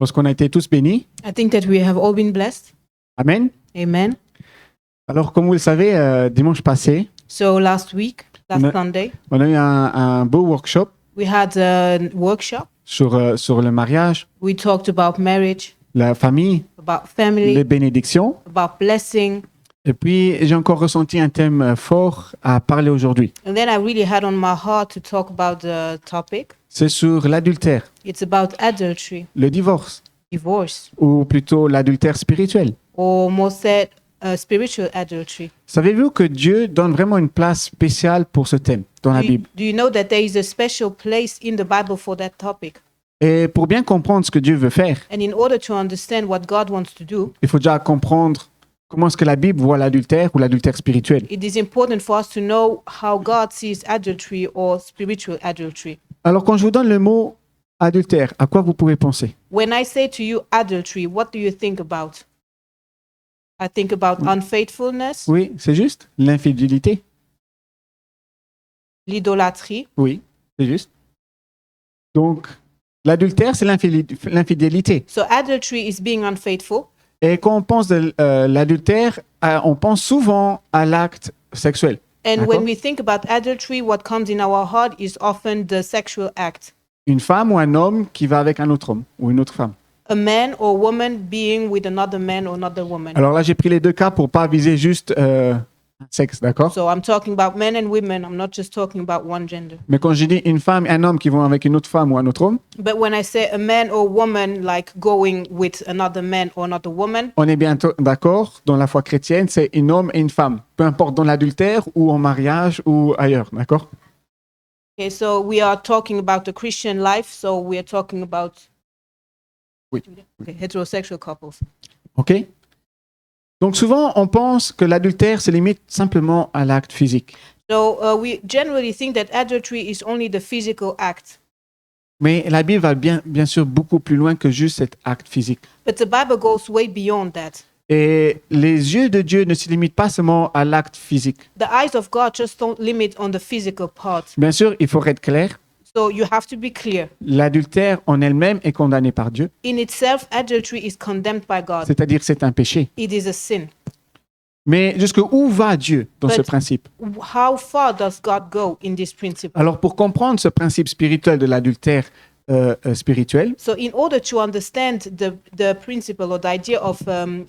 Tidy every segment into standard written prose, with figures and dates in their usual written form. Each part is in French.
pense qu'on a été tous bénis. I think that we have all been blessed. Amen. Amen. Alors, comme vous le savez, dimanche passé, So last Sunday, on a eu un beau workshop we had a workshop. sur le mariage, We talked about marriage, la famille, about family, les bénédictions. about blessing. Et puis, j'ai encore ressenti un thème fort à parler aujourd'hui. And then I really had on my heart to talk about the topic. C'est sur l'adultère, It's about adultery, le divorce, divorce, ou plutôt l'adultère spirituel. or more said, spiritual adultery. Savez-vous que Dieu donne vraiment une place spéciale pour ce thème dans la Bible? Do you know that there is a special place in the Bible for that topic? Et pour bien comprendre ce que Dieu veut faire, And in order to understand what God wants to do, il faut déjà comprendre comment est-ce que la Bible voit l'adultère ou l'adultère spirituel. it is important for us to know how God sees adultery or spiritual adultery. Alors, quand je vous donne le mot adultère, à quoi vous pouvez penser? When I say to you adultery, what do you think about? I think about unfaithfulness, Oui, c'est juste. L'infidélité. l'idolâtrie. Oui, c'est juste. Donc, l'adultère, c'est l'infidélité. So adultery is being unfaithful. Et quand on pense de l'adultère, on pense souvent à l'acte sexuel. And D'accord. when we think about adultery, what comes in our heart is often the sexual act. Une femme ou un homme qui va avec un autre homme ou une autre femme. A man or woman being with another man or another woman. Alors là, j'ai pris les deux cas pour pas viser juste un sexe, d'accord? So I'm talking about men and women. I'm not just talking about one gender. Mais quand je dis une femme et un homme qui vont avec une autre femme ou un autre homme, But when I say a man or woman like going with another man or another woman, on est bien d'accord, dans la foi chrétienne, c'est un homme et une femme. Peu importe dans l'adultère ou en mariage ou ailleurs, d'accord? okay, so we are talking about the Christian life. So we are talking about Oui. okay, heterosexual couples. OK? Donc souvent, on pense que l'adultère se limite simplement à l'acte physique. So we generally think that adultery is only the physical act. Mais la Bible va bien sûr beaucoup plus loin que juste cet acte physique. But the Bible goes way beyond that. Et les yeux de Dieu ne se limitent pas seulement à l'acte physique. The eyes of God just don't limit on the physical part. Bien sûr, il faut être clair, So you have to be clear. l'adultère en elle-même est condamné par Dieu, In itself, adultery is condemned by God. c'est-à-dire c'est un péché. It is a sin. Mais jusqu'où va Dieu dans ce But- principe? How far does God go in this principle? Alors pour comprendre ce principe spirituel de l'adultère spirituel, So in order to understand the principle or the idea of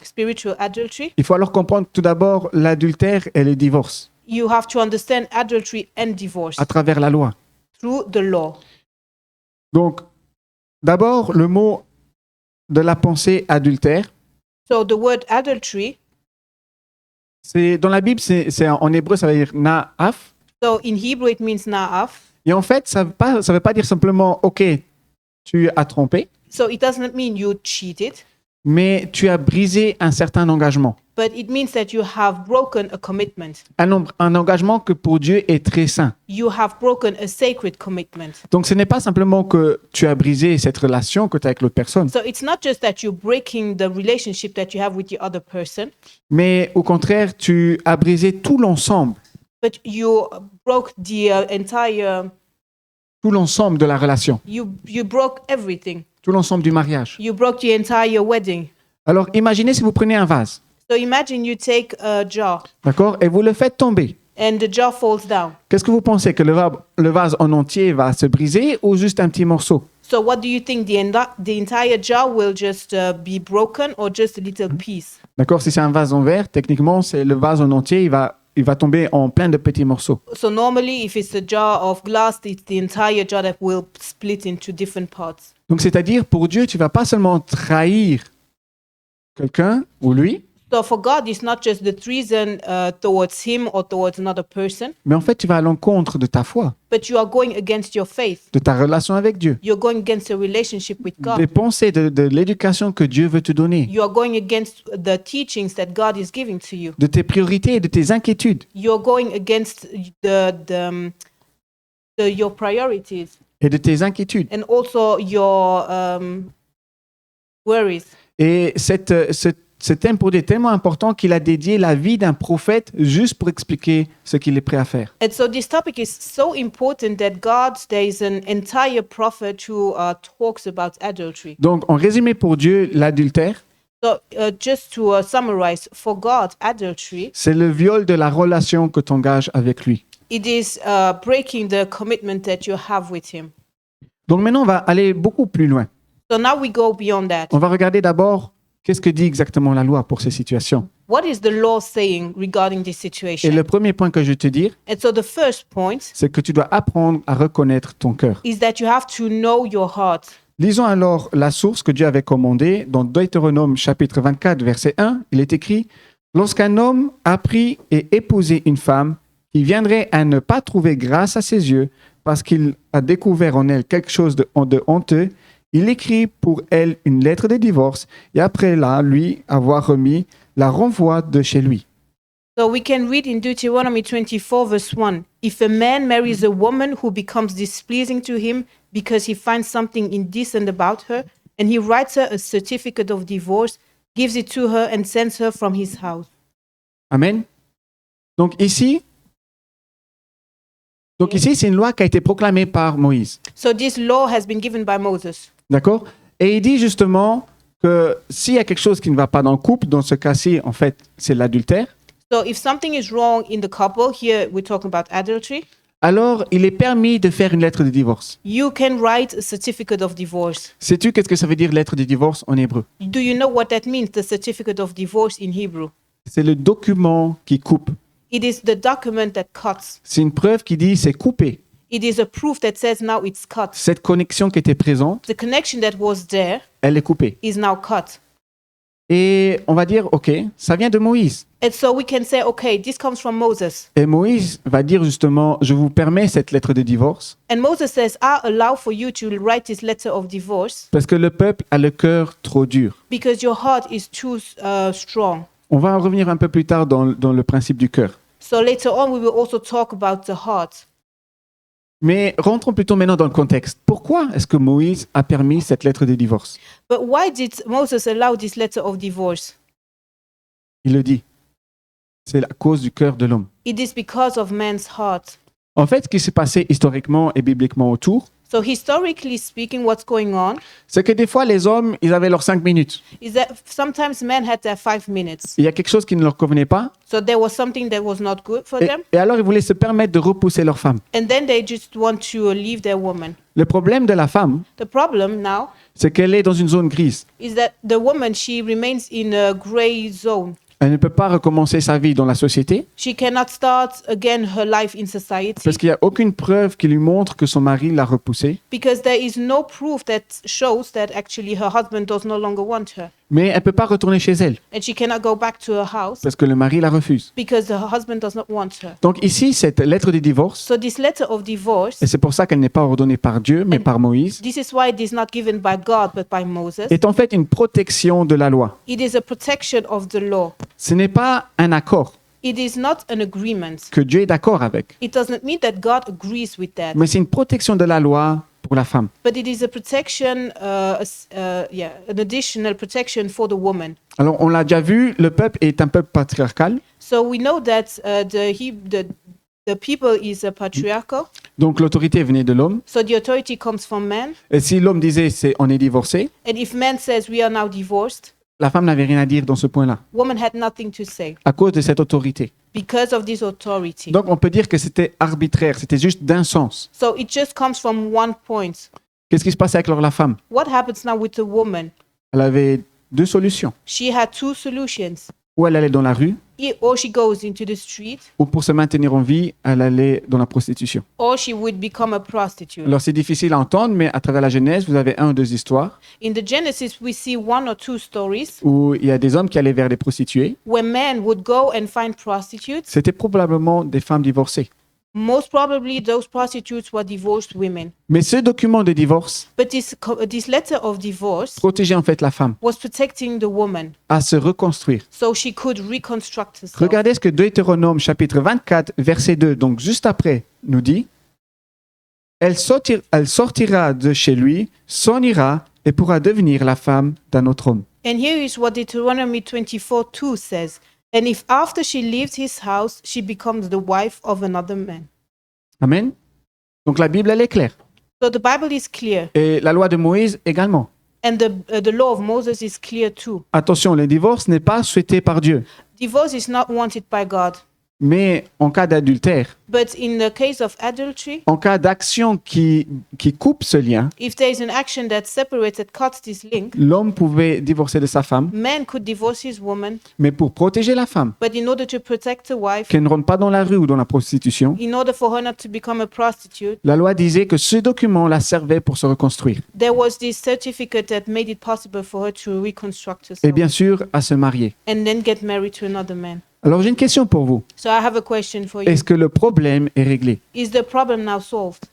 spiritual adultery, il faut alors comprendre tout d'abord l'adultère et le divorce you have to understand adultery and divorce à travers la loi. through the law. Donc, d'abord, le mot de la pensée adultère, So the word adultery, c'est dans la Bible, c'est en hébreu, ça veut dire na'af. so in Hebrew it means na'af. Et en fait, ça veut pas dire simplement, OK, tu as trompé, So it does not mean you cheated, mais tu as brisé un certain engagement. but it means that you have broken a commitment. Un engagement que pour Dieu est très saint. You have broken a sacred commitment. Donc, ce n'est pas simplement que tu as brisé cette relation que tu as avec l'autre personne, So it's not just that you're breaking the relationship that you have with the other person, mais au contraire, tu as brisé tout l'ensemble but you broke the tout l'ensemble de la relation, you broke everything. tout l'ensemble du mariage. You broke the entire wedding. Alors, imaginez si vous prenez un vase, So imagine you take a jar d'accord, et vous le faites tomber. and the jar falls down. Qu'est-ce que vous pensez, que le vase en entier va se briser ou juste un petit morceau? So what do you think? The entire jar will just be broken or just a little piece? D'accord, si c'est un vase en verre, techniquement, c'est le vase en entier, il va tomber en plein de petits morceaux. So normally, if it's a jar of glass, it's the entire jar that will split into different parts. Donc, c'est-à-dire, pour Dieu, tu vas pas seulement trahir quelqu'un ou lui, So for God, it's not just the treason towards him or towards another person, mais en fait, tu vas à l'encontre de ta foi, but you are going against your faith. de ta relation avec Dieu, You're going against a relationship with des God. pensées, de l'éducation que Dieu veut te donner, You are going against the teachings that God is giving to you. de tes priorités et de tes inquiétudes You're going against your priorities et de tes inquiétudes. and also your worries. Et ce thème pour Dieu est tellement important qu'il a dédié la vie d'un prophète juste pour expliquer ce qu'il est prêt à faire. And so this topic is so important that there is an entire prophet who talks about adultery. Donc, en résumé pour Dieu, l'adultère, So just to summarize, for God, adultery, c'est le viol de la relation que tu engages avec lui. it is breaking the commitment that you have with him. Donc maintenant, on va aller beaucoup plus loin. So now we go beyond that. On va regarder d'abord qu'est-ce que dit exactement la loi pour ces situations. What is the law saying regarding this Et situation? le premier point que je vais te dire, And so the first point c'est que tu dois apprendre à reconnaître ton cœur. is that you have to know your heart. Lisons alors la source que Dieu avait commandée dans Deutéronome chapitre 24, verset 1. Il est écrit « Lorsqu'un homme a pris et épousé une femme qui viendrait à ne pas trouver grâce à ses yeux parce qu'il a découvert en elle quelque chose de honteux, il écrit pour elle une lettre de divorce et après là, lui avoir remis, la renvoie de chez lui. » So we can read in Deuteronomy 24, verse 1 If a man marries a woman who becomes displeasing to him because he finds something indecent about her, and he writes her a certificate of divorce, gives it to her, and sends her from his house. Amen. Donc ici, c'est une loi qui a été proclamée par Moïse. So this law has been given by Moses. D'accord? Et il dit justement que s'il y a quelque chose qui ne va pas dans le couple, dans ce cas-ci, en fait, c'est l'adultère, So if something is wrong in the couple, here we're talking about adultery, alors il est permis de faire une lettre de divorce. you can write a certificate of divorce. Sais-tu qu'est-ce que ça veut dire lettre de divorce en hébreu? Do you know what that means, the certificate of divorce in Hebrew? C'est le document qui coupe. It is the document that cuts. C'est une preuve qui dit c'est coupé. It is a proof that says now it's cut. Cette connexion qui était présente, The connection that was there elle est coupée. is now cut. Et on va dire, ok, ça vient de Moïse. And so we can say, okay, this comes from Moses. Et Moïse va dire justement, je vous permets cette lettre de divorce And Moses says, I allow for you to write this letter of divorce parce que le peuple a le cœur trop dur. because your heart is too strong. On va en revenir un peu plus tard dans le principe du cœur. So later on, we will also talk about the heart. Mais rentrons plutôt maintenant dans le contexte. Pourquoi est-ce que Moïse a permis cette lettre de divorce? But why did Moses allow this letter of divorce? Il le dit. C'est la cause du cœur de l'homme. It is because of man's heart. En fait, ce qui s'est passé historiquement et bibliquement autour, So historically speaking, what's going on c'est que des fois, les hommes, ils avaient leurs 5 minutes. is that sometimes men had their 5 minutes. Il y a quelque chose qui ne leur convenait pas. So there was something that was not good for them. Et alors, ils voulaient se permettre de repousser leur femme. And then they just want to leave their woman. Le problème de la femme, The problem now c'est qu'elle est dans une zone grise. is that the woman, she remains in a gray zone. Elle ne peut pas recommencer sa vie dans la société She cannot start again her life in society parce qu'il n'y a aucune preuve qui lui montre que son mari l'a repoussée. because there is no proof that shows that actually her husband does no longer want her. Mais elle ne peut pas retourner chez elle And she cannot go back to her house parce que le mari la refuse. because her husband does not want her. Donc ici, cette lettre de divorce, So this letter of divorce, et c'est pour ça qu'elle n'est pas ordonnée par Dieu, mais par Moïse, this is why it is not given by God but by Moses. est en fait une protection de la loi. It is a protection of the law. Ce n'est pas un accord It is not an agreement. que Dieu est d'accord avec, It does not mean that God agrees with that. mais c'est une protection de la loi pour la femme. But it is a protection, an additional protection for the woman. Alors, on l'a déjà vu, le peuple est un peuple patriarcal. So we know that the people is a patriarchal. Donc, l'autorité venait de l'homme. So the authority comes from man. Et si l'homme disait on est divorcé, And if man says we are now divorced, la femme n'avait rien à dire dans ce point-là, woman had nothing to say à cause de cette autorité. because of this authority. Donc, on peut dire que c'était arbitraire, c'était juste d'un sens. So it just comes from one point. Qu'est-ce qui se passait avec la femme? What happens now with the woman? Elle avait deux solutions. She had two solutions. Ou elle allait dans la rue, Or she goes into the street, ou pour se maintenir en vie, elle allait dans la prostitution. or she would become a prostitute. Alors, c'est difficile à entendre, mais à travers la Genèse, vous avez un ou deux histoires In the Genesis, we see one or two stories où il y a des hommes qui allaient vers des prostituées. where men would go and find prostitutes. C'était probablement des femmes divorcées. Most probably, those prostitutes were divorced women. Mais ce document de divorce But this letter of divorce protégeait en fait la femme was protecting the woman à se reconstruire. so she could reconstruct herself. Regardez ce que Deutéronome chapitre 24, verset 2, donc juste après, nous dit. Elle sortira de chez lui, s'en ira et pourra devenir la femme d'un autre homme. And here is what Deuteronomy 24:2 says. And if after she leaves his house, she becomes the wife of another man. Amen. Donc la Bible, elle est claire. So the Bible is clear. Et la loi de Moïse également. And the law of Moses is clear too. Attention, le divorce n'est pas souhaité par Dieu. Divorce is not wanted by God. Mais en cas d'adultère, But in the case of adultery, en cas d'action qui coupe ce lien, if there is an action that separates, that cuts this link, l'homme pouvait divorcer de sa femme, man could divorce his woman, mais pour protéger la femme, but in order to protect the wife, qu'elle ne rentre pas dans la rue ou dans la prostitution, in order for her not to become a prostitute, la loi disait que ce document la servait pour se reconstruire. there was this certificate that made it possible for her to reconstruct Et herself bien sûr, à se marier. and then get married to another man. Alors j'ai une question pour vous. So I have a question for you. Est-ce que le problème est réglé? Is the problem now solved?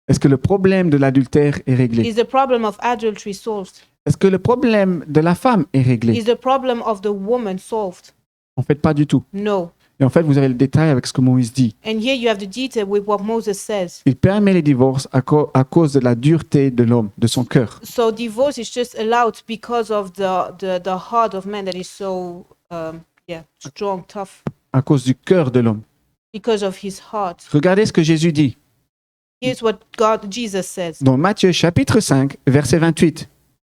Est-ce que le problème de l'adultère est réglé? Is the problem of adultery solved? Est-ce que le problème de la femme est réglé? Is the problem of the woman solved? En fait, pas du tout. No. Et en fait, vous avez le détail avec ce que Moïse dit. And here you have the detail with what Moses says. Il permet les divorces à cause de la dureté de l'homme, de son cœur. So divorce is just allowed because of the heart of man that is so strong, tough, À cause du cœur de l'homme. because of his heart. Regardez ce que Jésus dit Here's what Jesus says. dans Matthieu chapitre 5, verset 28.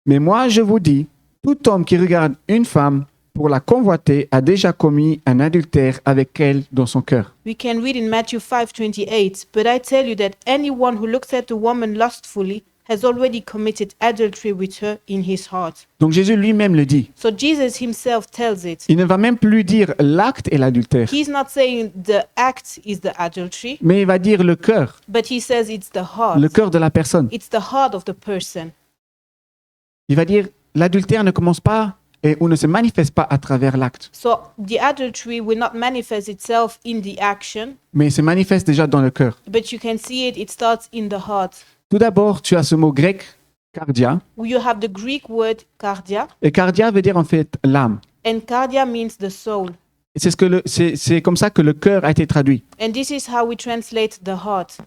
Mais moi, je vous dis, tout homme qui regarde une femme pour la convoiter a déjà commis un adultère avec elle dans son cœur. We can read in Matthew 5:28, but I tell you that anyone who looks at a woman lustfully has already committed adultery with her in his heart. Donc Jésus lui-même le dit. So Jesus himself tells it. Il ne va même plus dire l'acte et l'adultère, He's not saying the act is the adultery, mais il va dire le cœur, but he says it's the heart. le cœur de la personne. It's the heart of the person. Il va dire l'adultère ne commence pas ou ne se manifeste pas à travers l'acte, So the adultery will not manifest itself in the action, mais il se manifeste déjà dans le cœur. but you can see it starts in the heart. Tout d'abord, tu as ce mot grec, cardia, You have the Greek word cardia, et cardia veut dire en fait l'âme. and cardia means the soul. Et c'est comme ça que le cœur a été traduit. And this is how we translate the heart.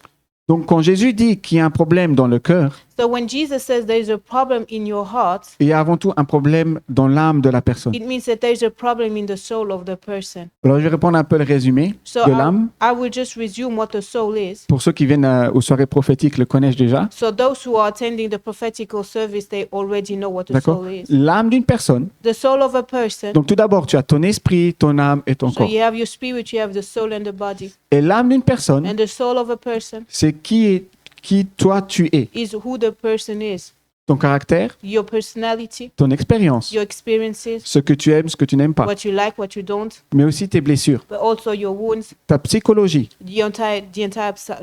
Donc quand Jésus dit qu'il y a un problème dans le cœur, So when Jesus says there is a problem in your heart, il y a avant tout un problème dans l'âme de la personne. it means that there is a problem in the soul of the person. Alors je vais répondre un peu le résumé So de l'âme. I will just resume what the soul is. Pour ceux qui viennent aux soirées prophétiques le connaissent déjà. So those who are attending the prophetical service, they already know what the D'accord? soul is. L'âme d'une personne. The soul of a person. Donc tout d'abord, tu as ton esprit, ton âme et ton So corps. you have your spirit, you have the soul and the body. Et l'âme d'une personne, And the soul of a person c'est qui toi tu es. is who the person is. Ton caractère, Your personality, ton expérience, your experiences, ce que tu aimes, ce que tu n'aimes pas, what you like, what you don't, mais aussi tes blessures, but also your wounds, ta psychologie. the entire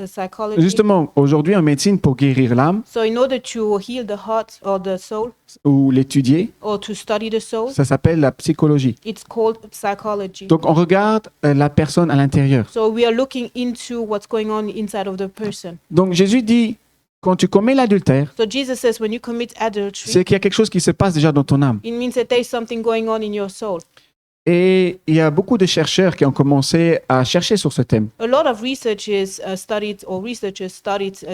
psychology. Justement, aujourd'hui en médecine, pour guérir l'âme So in order to heal the heart or the soul ou l'étudier, or to study the soul, ça s'appelle la psychologie. it's called psychology. Donc on regarde la personne à l'intérieur. So we are looking into what's going on inside of the person. Donc Jésus dit, quand tu commets l'adultère, So Jesus says when you commit adultery, c'est qu'il y a quelque chose qui se passe déjà dans ton âme. it means that there is something going on in your soul. Et il y a beaucoup de chercheurs qui ont commencé à chercher sur ce thème. A lot of researchers studied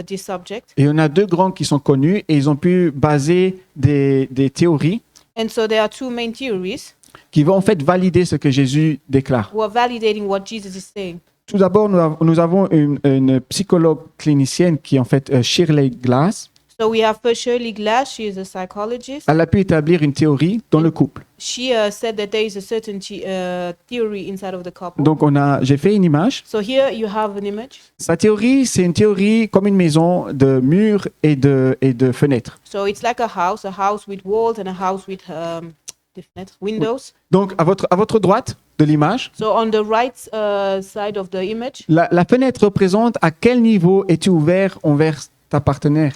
this subject. Et il y en a deux grands qui sont connus et ils ont pu baser des théories And so there are two main theories qui vont en fait valider ce que Jésus déclare. who are validating what Jesus is saying. Tout d'abord, nous avons une psychologue clinicienne qui est en fait Shirley Glass. So we have first Shirley Glass, she is a psychologist. Elle a pu établir une théorie dans le couple. She said that there is a certain theory inside of the couple. Donc j'ai fait une image. So here you have an image. Sa théorie, c'est une théorie comme une maison de murs et de fenêtres. So it's like a house with walls and a house with windows. Donc à votre droite de l'image, So on the right side of the image, la fenêtre représente à quel niveau es-tu ouvert envers ta partenaire,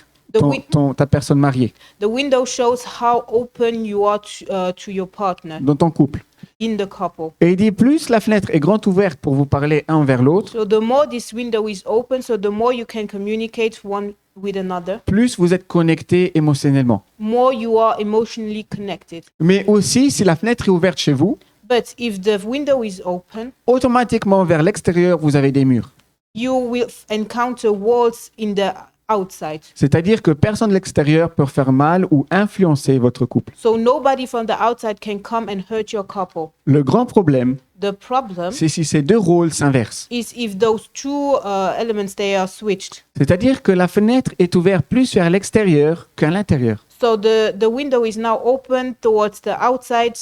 ta personne mariée, the window shows how open you are to your partner dans ton couple. in the couple. Et il dit plus la fenêtre est grande ouverte pour vous parler un vers l'autre, So the more this window is open, so the more you can communicate one with another, plus vous êtes connectés émotionnellement. more you are emotionally connected. Mais aussi, si la fenêtre est ouverte chez vous, But if the window is open, automatiquement vers l'extérieur, vous avez des murs. you will encounter walls in the outside. C'est-à-dire que personne de l'extérieur peut faire mal ou influencer votre couple. So nobody from the outside can come and hurt your couple. Le grand problème, The problem c'est si ces deux rôles s'inversent. is if those two elements they are switched. C'est-à-dire que la fenêtre est ouverte plus vers l'extérieur qu'à l'intérieur. So the window is now open towards the outside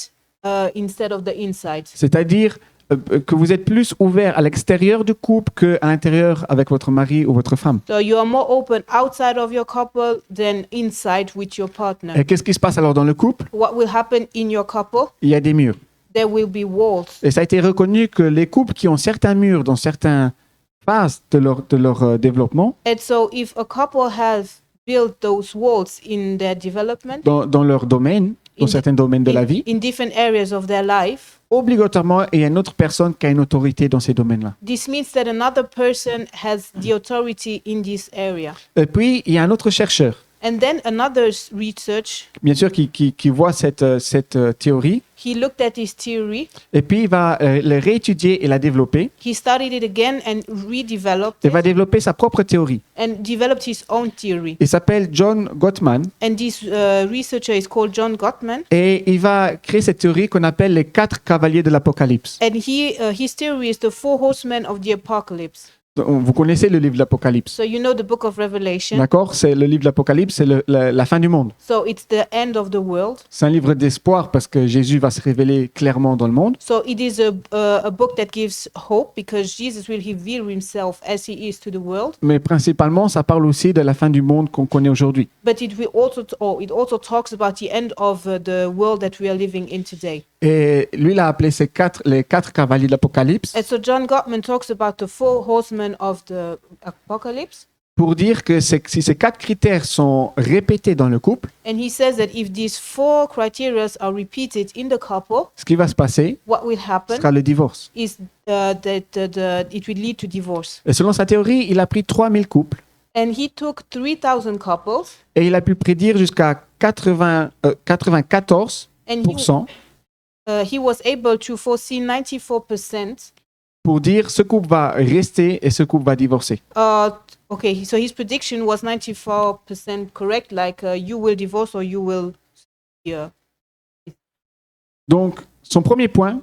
instead of the inside. C'est-à-dire que vous êtes plus ouvert à l'extérieur du couple qu'à l'intérieur avec votre mari ou votre femme. So you are more open outside of your couple than inside with your partner. Et qu'est-ce qui se passe alors dans le couple? What will happen in your couple? Il y a des murs. There will be walls. Et ça a été reconnu que les couples qui ont certains murs dans certaines phases de leur développement, And so if a couple has built those walls in their development, dans leur domaine, dans certains domaines de la vie, in different areas of their life, obligatoirement, il y a une autre personne qui a une autorité dans ces domaines-là. this means that another person has the authority in this area. Et puis, il y a un autre chercheur, And then another research, bien sûr, qui voit cette théorie, he looked at his theory, et puis il va la réétudier et la développer, he studied it again and redeveloped et va it développer sa propre théorie. and developed his own theory. Il s'appelle John Gottman, And this researcher is called John Gottman. et il va créer cette théorie qu'on appelle les 4 cavaliers de l'Apocalypse. And his theory is the four horsemen of the apocalypse. Vous connaissez le livre de l'Apocalypse, So you know the book of Revelation. d'accord? C'est le livre de l'Apocalypse, c'est la fin du monde. So it's the end of the world. C'est un livre d'espoir parce que Jésus va se révéler clairement dans le monde. So it is a book that gives hope because Jesus will reveal himself as he is to the world. Mais principalement, ça parle aussi de la fin du monde qu'on connaît aujourd'hui. But it also talks about the end of the world that we are living in today. Et lui, il a appelé les quatre cavaliers de l'Apocalypse And so John Gottman talks about the four horsemen of the apocalypse. pour dire que si ces 4 critères sont répétés dans le couple, And he says that if these four criteria are repeated in the couple, ce qui va se passer what will happen sera le divorce. is that it will lead to divorce. Et selon sa théorie, il a pris 3000 couples And he took 3,000 couples et il a pu prédire jusqu'à 94% and he was able to foresee 94%. pour dire ce couple va rester et ce couple va divorcer. Okay, so his prediction was 94% correct, like you will divorce or you will. Donc, son premier point,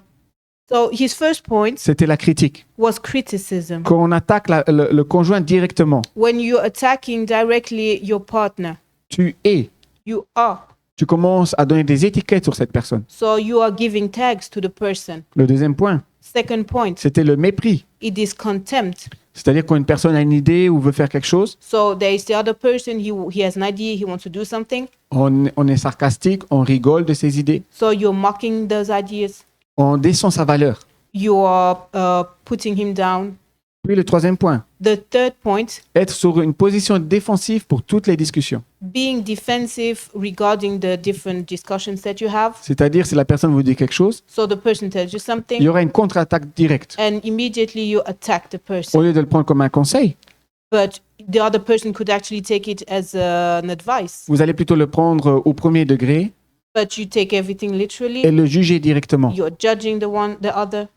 So his first point c'était la critique. was criticism. Quand on attaque le conjoint directement, When you're attacking directly your partner, tu es. you are. Tu commences à donner des étiquettes sur cette personne. So you are giving tags to the person. Le deuxième point, Second point, c'était le mépris. it is contempt. C'est-à-dire quand une personne a une idée ou veut faire quelque chose, So there is the other person, he has an idea, he wants to do something. on est sarcastique, on rigole de ses idées, So you're mocking those ideas. on descend sa valeur. You are putting him down. Puis le troisième point, The third point, être sur une position défensive pour toutes les discussions. being defensive regarding the different discussions that you have. C'est-à-dire si la personne vous dit quelque chose, So the person tells you il y something aura une contre-attaque directe. and immediately you attack the Au person. lieu de le prendre comme un conseil, But the other person could actually take it as an advice. vous allez plutôt le prendre au premier degré But you take everything et literally. le juger directement. You're judging the other.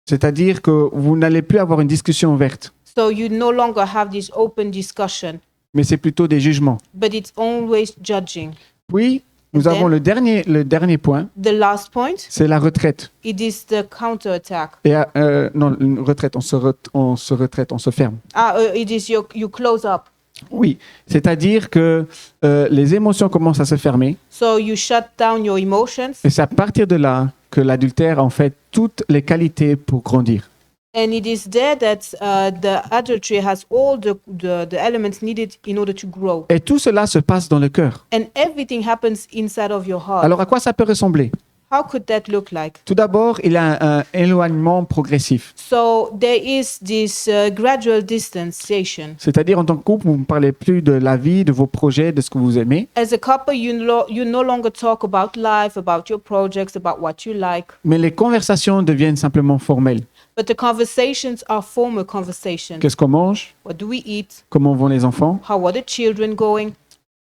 C'est-à-dire que vous n'allez plus avoir une discussion ouverte, So you no longer have this open discussion, mais c'est plutôt des jugements. but it's always judging. Puis, nous And avons then- le dernier point, The last point, c'est la retraite. it is the counterattack. Et non, une retraite, on se retraite, on se ferme. It is you close up. Oui, c'est-à-dire que les émotions commencent à se fermer, So you shut down your emotions, et c'est à partir de là que l'adultère a en fait toutes les qualités pour grandir. and it is there that the adultery has all the elements needed in order to grow. Et tout cela se passe dans le cœur. And everything happens inside of your heart. Alors à quoi ça peut ressembler? How could that look like? Tout d'abord, il y a un éloignement progressif. So there is this gradual distanciation. C'est-à-dire en tant que couple, vous ne parlez plus de la vie, de vos projets, de ce que vous aimez, As a couple, you no longer talk about life, about your projects, about what you like. mais les conversations deviennent simplement formelles. But the conversations are formal conversations. Qu'est-ce qu'on mange? What do we eat? Comment vont les enfants? How are the children going?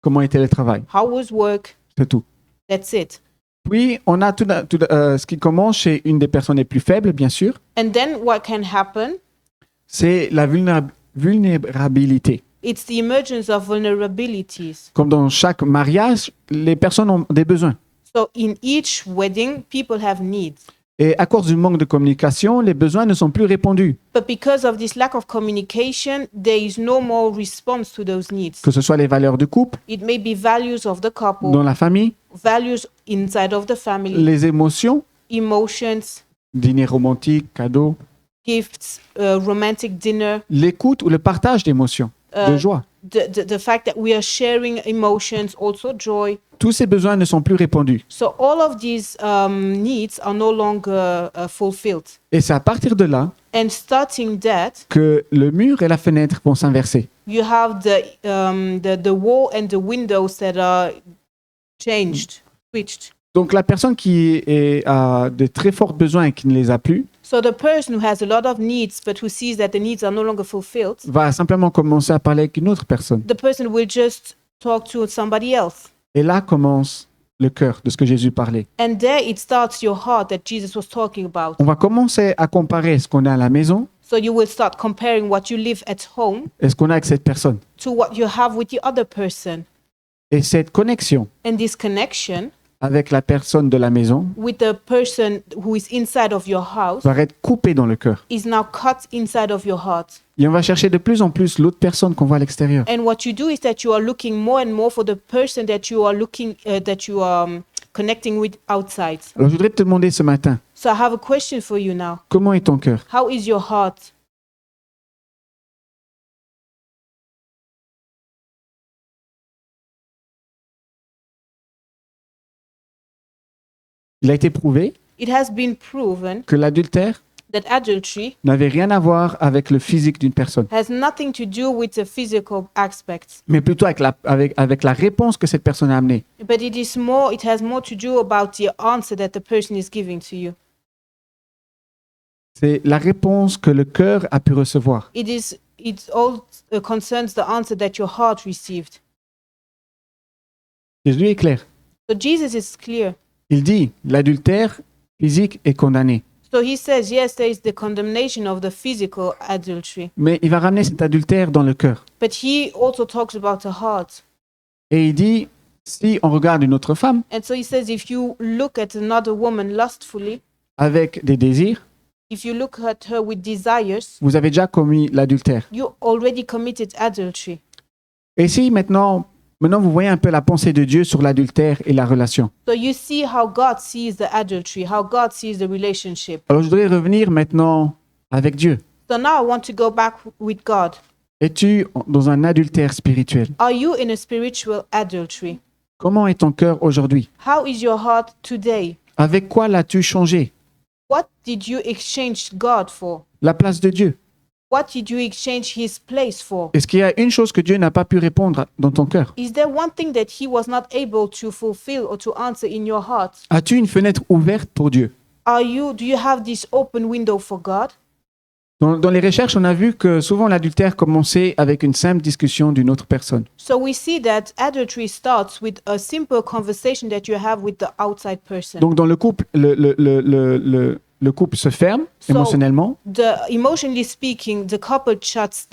Comment était le travail? How was work? C'est tout. That's it. Puis, on a ce qui commence chez une des personnes les plus faibles, bien sûr, And then what can happen c'est la vulnérabilité. It's the emergence of vulnerabilities. Comme dans chaque mariage, les personnes ont des besoins. So in each wedding, people have needs. Et à cause du manque de communication, les besoins ne sont plus répondus, But because of this lack of communication, there is no more response to those needs. que ce soit les valeurs du couple, It may be values of the couple, dans la famille, values inside of the family, les émotions, emotions, dîner romantique, cadeaux, gifts, romantic dinner, l'écoute ou le partage d'émotions, de joie. the fact that we are sharing emotions, also joy. Tous ces besoins ne sont plus répondus. So all of these needs are no longer fulfilled. Et c'est à partir de là And starting that, que le mur et la fenêtre vont s'inverser. you have the wall and the windows that are changed, switched. Donc la personne a de très forts besoins et qui ne les a plus, So the person who has a lot of needs but who sees that the needs are no longer fulfilled, va simplement commencer à parler avec une autre personne. the person will just talk to somebody else. Et là commence le cœur de ce que Jésus parlait. And there it starts your heart that Jesus was talking about. On va commencer à comparer ce qu'on a à la maison So you will start comparing what you live at home et ce qu'on a avec cette personne. to what you have with the other person. Et cette connexion And this connection avec la personne de la maison with the person who is inside of your house va être coupée dans le cœur. is now cut inside of your heart. Et on va chercher de plus en plus l'autre personne qu'on voit à l'extérieur. And what you do is that you are looking more and more for the person that you are connecting with outside. Alors je voudrais te demander ce matin, So I have a question for you now. comment est ton cœur? How is your heart? Il a été prouvé It has been proven que l'adultère that adultery n'avait rien à voir avec le physique d'une personne, has nothing to do with the physical aspects, mais plutôt avec la réponse que cette personne a amenée. but it has more to do about the answer that the person is giving to you. C'est la réponse que le cœur a pu recevoir. It all concerns the answer that your heart received. Jésus est clair. So Jesus is clear. Il dit, l'adultère physique est condamné. So he says, yes, there is the condemnation of the physical adultery, Mais il va ramener cet adultère dans le cœur. but he also talks about the heart. Et il dit, si on regarde une autre femme And so he says, if you look at another woman lustfully, avec des désirs, if you look at her with desires, vous avez déjà commis l'adultère. you already committed adultery. Et si maintenant vous voyez un peu la pensée de Dieu sur l'adultère et la relation. So you see how God sees the adultery, how God sees the relationship. Alors je voudrais revenir maintenant avec Dieu. So now I want to go back with God. Es-tu dans un adultère spirituel? Are you in a spiritual adultery? Comment est ton cœur aujourd'hui? How is your heart today? Avec quoi l'as-tu changé? What did you exchange God for? La place de Dieu. What did you exchange his place for? Est-ce qu'il y a une chose que Dieu n'a pas pu répondre dans ton cœur? Is there one thing that he was not able to fulfill or to answer in your heart? As-tu une fenêtre ouverte pour Dieu? Do you have this open window for God? Dans les recherches, on a vu que souvent l'adultère commençait avec une simple discussion d'une autre personne. So we see that adultery starts with a simple conversation that you have with the outside person. Donc dans le couple, le couple se ferme émotionnellement, Emotionally speaking, the couple shuts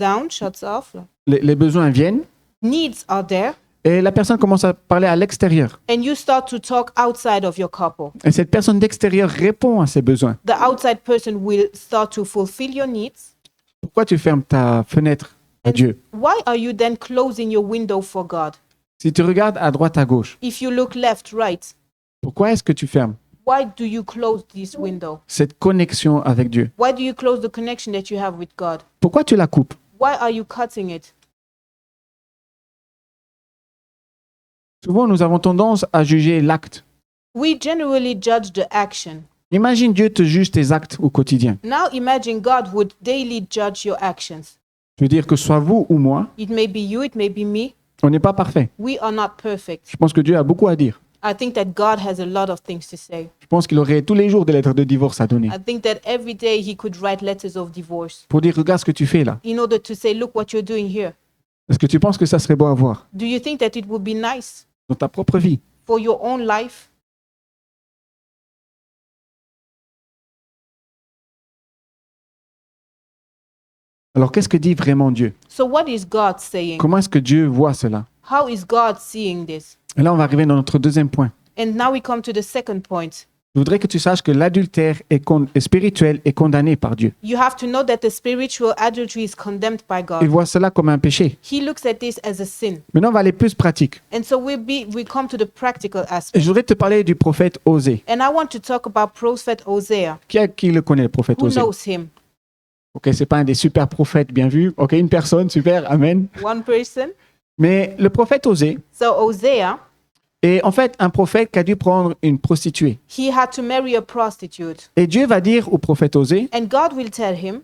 off. les besoins viennent Needs are there, et la personne commence à parler à l'extérieur. and you start to talk outside of your couple. Et cette personne d'extérieur répond à ses besoins. The outside person will start to fulfill your needs. Pourquoi tu fermes ta fenêtre à Dieu? Why are you then closing your window for God? Si tu regardes à droite, à gauche, If you look left, right, pourquoi est-ce que tu fermes why do you close this window? cette connexion avec Dieu? Why do you close the connection that you have with God? Pourquoi tu la coupes? Why are you cutting it? Souvent, nous avons tendance à juger l'acte. We generally judge the action. Imagine Dieu te juge tes actes au quotidien. Now imagine God would daily judge your actions. Je veux dire que soit vous ou moi, It may be you, it may be me. on n'est pas parfait. We are not perfect. Je pense que Dieu a beaucoup à dire. I think that God has a lot of things to say. Je pense qu'il aurait tous les jours des lettres de divorce à donner. I think that every day he could write letters of divorce Pour dire, regarde ce que tu fais là. in order to say, look what you're doing here. Est-ce que tu penses que ça serait beau à voir Do you think that it would be nice dans ta propre vie? for your own life? Alors, qu'est-ce que dit vraiment Dieu? So what is God saying? Comment est-ce que Dieu voit cela? How is God seeing this? Et là, on va arriver dans notre deuxième point. And now we come to the second point. Je voudrais que tu saches que l'adultère est spirituel et condamné par Dieu. You have to know that the spiritual adultery is condemned by Il God. voit cela comme un péché. He looks at this as a sin. Maintenant, on va aller plus pratique. And so we come to the practical Et aspect. je voudrais te parler du prophète Osée. And I want to talk about Prophet Hosea. Qui le connaît, le prophète Who Osée? knows him? Ok, c'est pas un des super prophètes, bien vu. Ok, une personne, super, amen. One person. Mais le prophète Osée So Hosea, est en fait un prophète qui a dû prendre une prostituée. he had to marry a prostitute. Et Dieu va dire au prophète Osée And God will tell him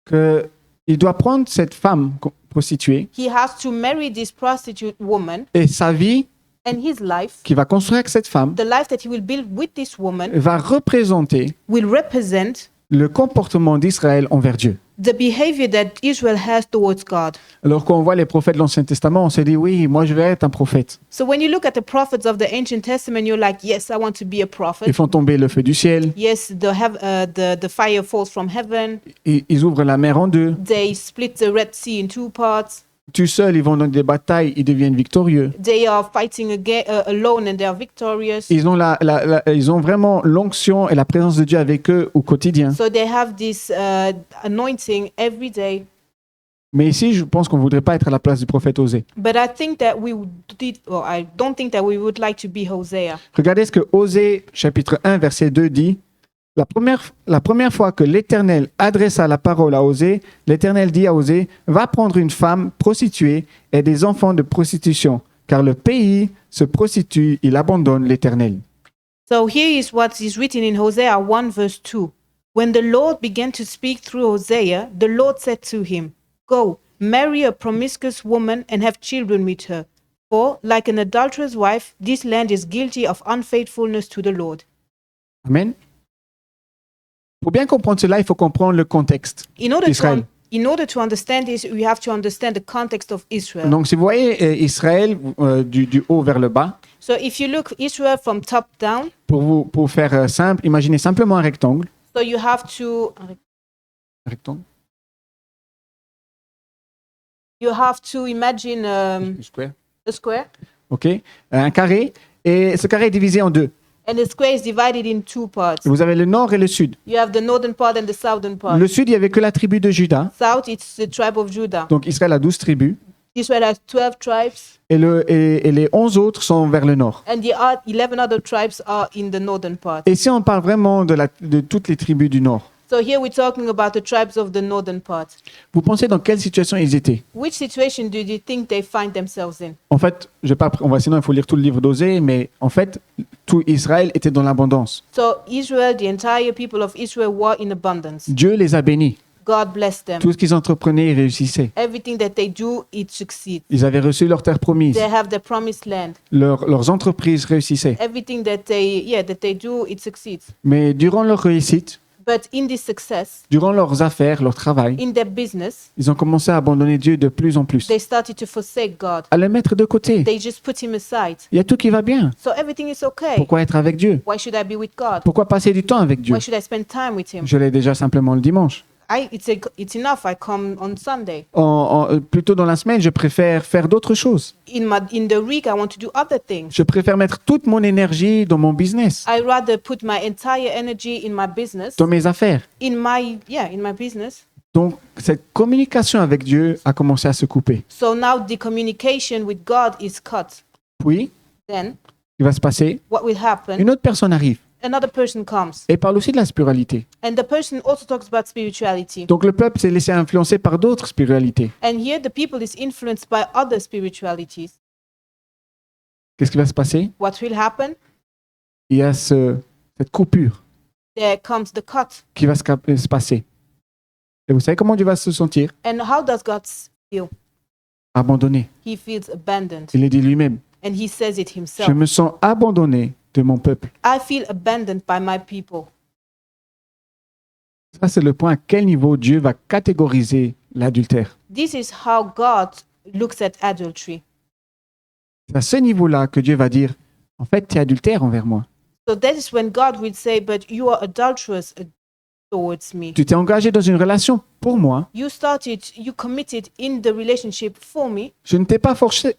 qu'il doit prendre cette femme prostituée he has to marry this prostitute woman, et sa vie and his life, qu'il va construire avec cette femme the life that he will build with this woman, va représenter will represent le comportement d'Israël envers Dieu. the behavior that Israel has towards God. Alors quand on voit les prophètes de l'Ancien Testament, on se dit oui, moi je vais être un prophète. So when you look at the prophets of the Ancient Testament, you're like, yes, I want to be a prophet. Ils font tomber le feu du ciel, Yes, the fire falls from heaven. ils ouvrent la mer en deux. They split the Red Sea in two parts. Tout seuls, ils vont dans des batailles, ils deviennent victorieux. They are fighting alone and they are victorious. Ils ont vraiment l'onction et la présence de Dieu avec eux au quotidien. So they have this anointing every day. Mais ici, je pense qu'on ne voudrait pas être à la place du prophète Osée. But I think that I don't think that we would like to be Hosea. Regardez ce que Osée, chapitre 1, verset 2 dit. La première fois que l'Éternel adressa la parole à Osée, l'Éternel dit à Osée, va prendre une femme prostituée et des enfants de prostitution, car le pays se prostitue, il abandonne l'Éternel. So here is what is written in Hosea 1 verse 2. When the Lord began to speak through Hosea, the Lord said to him, Go, marry a promiscuous woman and have children with her. For, like an adulterous wife, this land is guilty of unfaithfulness to the Lord. Amen. Pour bien comprendre cela, il faut comprendre le contexte d'Israël. In order to understand this, we have to understand the context of Israel. Donc, si vous voyez Israël du haut vers le bas, So if you look Israel from top down, pour faire simple, imaginez simplement un rectangle. so you have to Rectangle. imagine Square. a square, OK. Un carré. Et ce carré est divisé en deux. and the square is divided in two parts. Vous avez le nord et le sud. You have the northern part and the southern part. Le sud, il n'y avait que la tribu de Juda. South, it's the tribe of Judah. Donc Israël a 12 tribus. Israel has 12 tribes, Et les 11 autres sont vers le nord. and the 11 other tribes are in the northern part. Et si on parle vraiment de toutes les tribus du nord, So here we're talking about the tribes of the northern part. vous pensez dans quelle situation ils étaient? Which situation do you think they find themselves in? En fait, sinon il faut lire tout le livre d'Osée, mais en fait, tout Israël était dans l'abondance. So Israel, the entire people of Israel were in abundance. Dieu les a bénis. God blessed them. Tout ce qu'ils entreprenaient, ils réussissaient. Everything that they do, it succeeds. Ils avaient reçu leur terre promise. They have the promised land. Leurs entreprises réussissaient. Everything that they do, it succeeds. Mais durant leur réussite, But in this success, durant leurs affaires, leur travail, in their business, ils ont commencé à abandonner Dieu de plus en plus, they started to forsake God. à le mettre de côté. They just put him aside. Il y a tout qui va bien. So everything is okay. Pourquoi être avec Dieu? Why should I be with God? Pourquoi passer du temps avec Dieu? Why should I spend time with him? Je l'ai déjà simplement le dimanche. It's enough. I come on Sunday. Plutôt dans la semaine, je préfère faire d'autres choses. In the week, I want to do other things. Je préfère mettre toute mon énergie dans mon business, I rather put my entire energy in my business, dans mes affaires. in my business. Donc, cette communication avec Dieu a commencé à se couper. So now the communication with God is cut. Puis, Then ce qui va se passer, what will happen? une autre personne arrive Another person comes, et parle aussi de la spiritualité. and the person also talks about spirituality. Donc, le peuple s'est laissé influencer par d'autres spiritualités. And here the people is influenced by other spiritualities. Qu'est-ce qui va se passer? What will happen? Il y a cette coupure There comes the cut. qui va se passer. Et vous savez comment Dieu va se sentir? And how does God feel? Abandonné. He feels abandoned. Il le dit lui-même. And he says it Je himself. me sens abandonné de mon peuple. I feel abandoned by my people. Ça, c'est le point à quel niveau Dieu va catégoriser l'adultère. This is how God looks at adultery. C'est à ce niveau-là que Dieu va dire, en fait, tu es adultère envers moi. So that is when God will say, but you are adulterous towards me. Tu t'es engagé dans une relation pour moi. You committed in the relationship for me. Je ne t'ai pas forcé.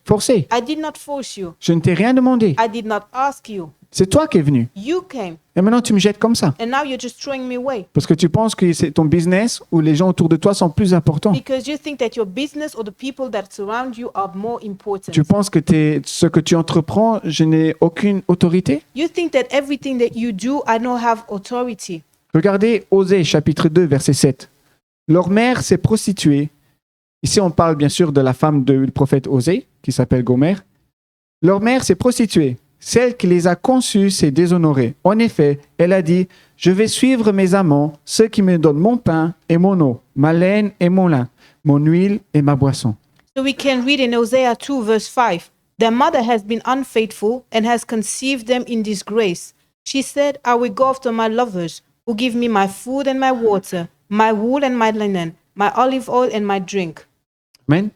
I did not force you. Je ne t'ai rien demandé. I did not ask you. C'est toi qui es venu. You came. Et maintenant, tu me jettes comme ça. And now you're just throwing me away. Parce que tu penses que c'est ton business ou les gens autour de toi sont plus importants. Because you think that your business or the people that surround you are more important. Tu penses que ce que tu entreprends, je n'ai aucune autorité. You think that everything that you do, I don't have authority. Regardez Osée, chapitre 2, verset 7. Leur mère s'est prostituée. Ici, on parle bien sûr de la femme du prophète Osée, qui s'appelle Gomère. Leur mère s'est prostituée. Celle qui les a conçus s'est déshonorée. En effet, elle a dit, « Je vais suivre mes amants, ceux qui me donnent mon pain et mon eau, ma laine et mon lin, mon huile et ma boisson. » So we can read in Hosea 2 verse 5, their mother has been unfaithful and has conceived them in disgrace. She said, I will go after my lovers, who give me my food and my water, my wool and my linen, my olive oil and my drink. Amen.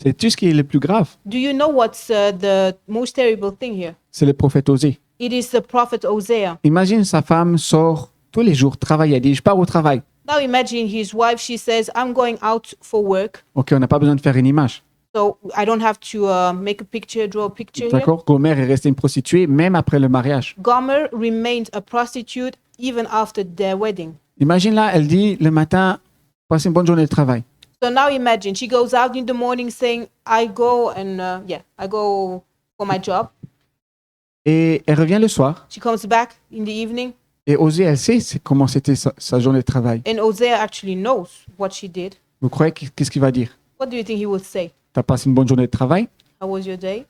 C'est tout ce qui est le plus grave. Do you know what's the most terrible thing here? C'est le prophète Osée. It is the prophet Hosea. Imagine sa femme sort tous les jours travailler. Elle dit, je pars au travail. Now imagine his wife, she says, I'm going out for work, Ok, on n'a pas besoin de faire une image. so I don't have to make a picture, draw a picture here. D'accord? Gomère est restée une prostituée même après le mariage. Gomer remained a prostitute even after their wedding. Imagine là, elle dit le matin, passe une bonne journée de travail. So now imagine she goes out in the morning saying, I go and I go for my job. Et elle revient le soir. She comes back in the evening, Et Osée, elle sait comment c'était sa journée de travail. and Hosea actually knows what she did. Vous croyez qu'est-ce qu'il va dire? What do you think he would say? T'as passé une bonne journée de travail? How was your day?